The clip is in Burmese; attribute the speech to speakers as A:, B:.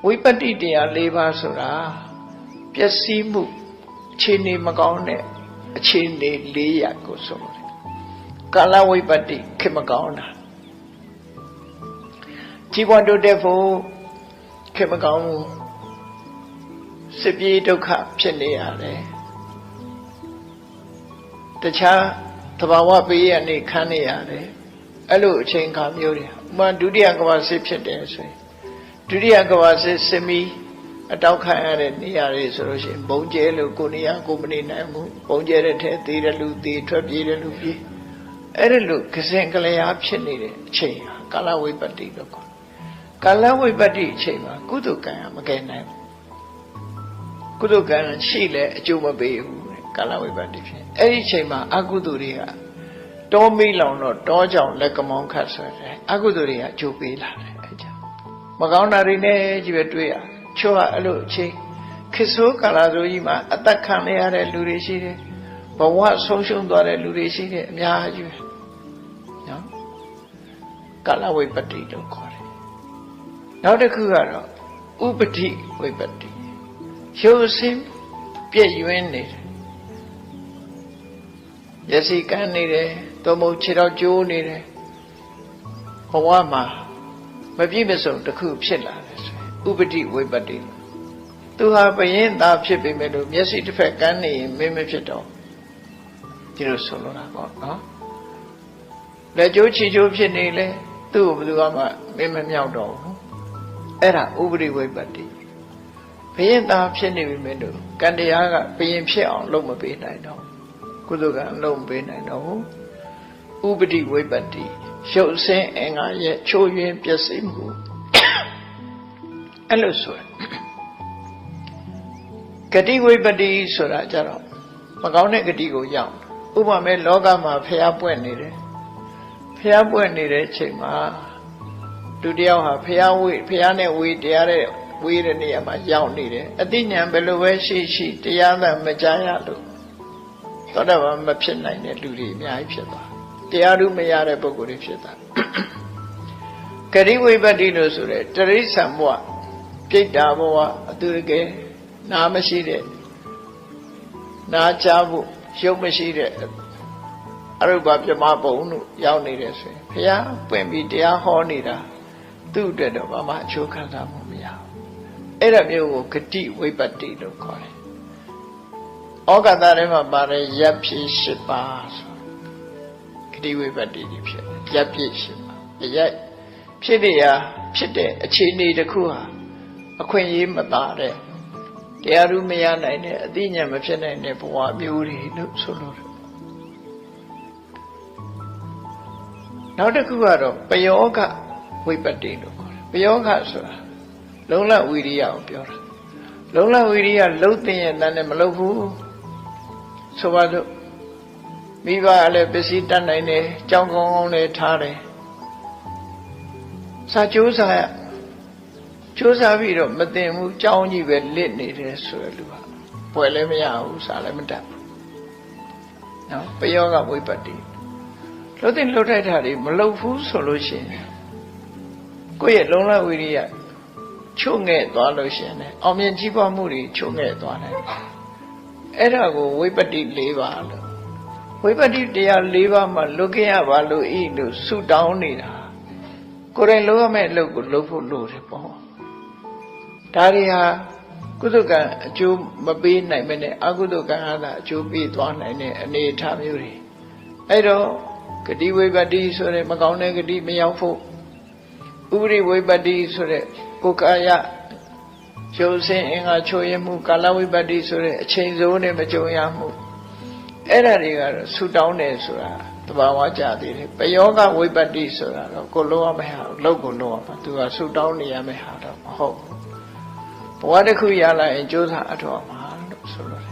A: ဝိပတ္တိတရား၄ပါးဆိုတာပျက်စီးမှုအခြေအနေမကောင်းတဲ့အခြေအနေ၄ရပ်ကိုဆိုလို့ကာလဝိပတ္တိခေမကောင်းတာကြီးပွားတိုးတက်ဖို့ခေမကောင်းဘူးစစ်ပြေးဒုက္ခဖြစ်နေရတယ်တခြားသဘာဝပေးရနေခံနေရတယ်အဲ့လိုအချိန်ခါမျိုးတွေဥမာဒုတိယကမ္ဘာစစ်ဖြစ်တယ်ဆိုရင်ဒုတိယကမ္ဘာစစ်မီအတောက်ခံရတဲ့နေရာတွေဆိုလို့ရှိရင်ဘုံကျဲလို့ကိုနေရာကိုမနေနိုင်ဘူးဘုံကျဲတဲ့ထဲသေးတယ်လူသေးထွက်ပြေးတယ်လူပြေးအဲ့ဒါလို့ကစင်ကလျာဖြစ်နေတဲ့အချိန်ဟာကာလဝိပတ္တိလို့ခေါ်ကာလဝိပတ္တိအချိန်မှာကုသကံမကဲနိုင်ဘူးကုသကံရှိလဲအကျိုးမပေးဘူးကာလဝိပတ္တိဖြစ်အဲ့ဒီအချိန်မှာအကုသိုလ်တွေကတောမိလောင်တော့တောကြောင့်လက်ကမောင်းခတ်ဆွဲတယ်အကုသိုလ်တွေကအကျိုးပေးလာတယ်အဲ့ကြောင့်မကောင်းတာတွေနဲ့ကြီးပဲတွေ့ရချို့ကအဲ့လိုအချိန်ခေဆိုးကာလဆိုကြီးမှာအသက်ခံရတဲ့လူတွေရှိတယ်ဘဝဆုံးရှုံးသွားတဲ့လူတွေရှိတယ်အများကြီးပဲနော်ကာလဝိပတ္တိလို့ခေါ်တယ်နောက်တစ်ခုကတော့ဥပတိဝိပတ္တိရုပ်ဆင်းပြည့်ယွင်းနေတယ်ရစီကန်းနေတယ်သို့မဟုတ်ခြေတော်ကျိုးနေတယ်ဘဝမှာမပြည့်မစုံတစ်ခုဖြစ်လာတယ်ဆိုဥပတိဝိပတ္တိသူဟာဘယင်းသားဖြစ်ပေမဲ့လို့မျက်စိတစ်ဖက်ကန်းနေရင်မင်းမဖြစ်တော့ဒီလိုဆိုလိုတာပေါ့နော်လက်ကျိုးခြေကျိုးဖြစ်နေလေသူ့ကိုဘယ်သူမှမင်းမမြောက်တော့ဘူးအဲ့ဒါဥပတိဝိပတ္တိဘယင်းသားဖြစ်နေပေမဲ့လို့ကံတရားကဘယင်းဖြစ်အောင်လုပ်မပေးနိုင်တော့ကုသကအလုံးမပေးနိုင်တော့ဘူးဥပတိဝိပတ္တိရုပ်ဆင်းအင်္ဂါရဲ့ချိုးယွင်းပျက်စီးမှုအဲ့လိုဆိုရင်ဂတိဝိပတ္တိဆိုတာကြတော့မကောင်းတဲ့ဂတိကိုရောက်ဥပမာလောကမှာဖျားပွက်နေတယ်ဖျားပွက်နေတဲ့အချိန်မှာလူတယောက်ဟာဖျားနဲ့ဝေတရားတဲ့ဝေတဲ့နေရာမှာရောက်နေတယ်အသိဉာဏ်ဘယ်လိုပဲရှိတရားသာမကြားရလို့သောတာပန်မဖြစ်နိုင်တဲ့လူတွေအများကြီးဖြစ်သွားတရားဓုမရတဲ့ပုဂ္ဂိုလ်တွေဖြစ်သွားဂတိဝိပတ္တိလို့ဆိုတဲ့တရိစ္ဆာန်ဘဝပြိတ္တာဘဝအတူတကယ်နာမရှိတဲ့နာကြားဖို့ရုပ်မရှိတဲ့အရုပပြမဘုံတို့ရောက်နေတယ်ဆိုရင်ဘုရားပွင့်ပြီးတရားဟောနေတာသူ့အတွက်တော့ဘာမှအချိုးခံစားမှုမရဘူးအဲ့ဒါမျိုးကိုဂတိဝိပတ္တိလို့ခေါ်တယ်ဩဃတထဲမှာပါတဲ့ရပ်ဖြစ်၈ပါးဆိုဂတိဝိပတ္တိဖြစ်ရပ်ဖြစ်၈ပါးရပ်ဖြစ်တဲ့အခြေအနေတစ်ခုဟာအခွင့်အရေးမပါတဲ့တရားဓုမရနိုင်တဲ့အသိဉာဏ်မဖြစ်နိုင်တဲ့ဘဝမျိုးတွေလို့ဆိုလို့နောက်တစ်ခုကတော့ပယောဂဝိပတ္တိလို့ခေါ်တယ်ပယောဂဆိုတာလုံလဝိရိယကိုပြောတာလုံလဝိရိယလှုပ်တဲ့ရဲ့တန်းနဲ့မလှုပ်ဘူးဆိုပါတော့မိဘလည်းပစ္စည်းတတ်နိုင်တယ်ကြောင်းကောင်းကောင်းလည်းထားတယ်စာကြိုးစားရကြိုးစားပြီးတော့မသိဘူးကြောင်းကြီးပဲလစ်နေတယ်ဆိုရလူကပွဲလည်းမရဘူးစာလည်းမတတ်ဘူးနော်ပယောဂဝိပတ္တိလှုပ်တဲ့လှုပ်ထိုက်တာတွေမလှုပ်ဘူးဆိုလို့ရှိရင်ကိုယ့်ရဲ့လုံလဝိရိယချုံငဲ့သွားလို့ရှိရင်အောင်မြင်ကြီးပွားမှုတွေချုံငဲ့သွားတယ်အဲ့ဒါကိုဝိပတ္တိ၄ပါးလို့ဝိပတ္တိတရား၄ပါးမှာလွတ်ခဲ့ရပါလို့ဤလို့ဆုတောင်းနေတာကိုယ်တိုင်လုပ်ရမယ့်အလုပ်ကိုလုပ်ဖို့လိုတယ်ပေါ့ဒါတွေဟာကုသကံအကျိုးမပေးနိုင်မနဲ့အကုသကံဟာအကျိုးပေးသွားနိုင်တဲ့အနေအထားမျိုးတွေအဲ့တော့ဂတိဝိပတ္တိဆိုတဲ့မကောင်းတဲ့ဂတိမရောက်ဖို့ဥပရိဝိပတ္တိဆိုတဲ့ကိုယ်ကာယကျိုးစင်အင်္ဂါချိုးရမှုကာလဝိပတ္တိဆိုတဲ့အချိန်စိုးနဲ့မကြုံရမှုအဲ့ဒါတွေကတော့ဆူတောင်းတယ်ဆိုတာတဘာဝကြသေးတယ်ပယောဂဝိပတ္တိဆိုတာတော့ကိုလုံးဝမရဘူးလောက်ကိုလုံးဝပါသူကဆူတောင်းနေရမယ့်ဟာတော့မဟုတ်ဘူးဘဝတစ်ခုရလာရင်ကြိုးစားအထောက်အမှာလို့ဆိုလို့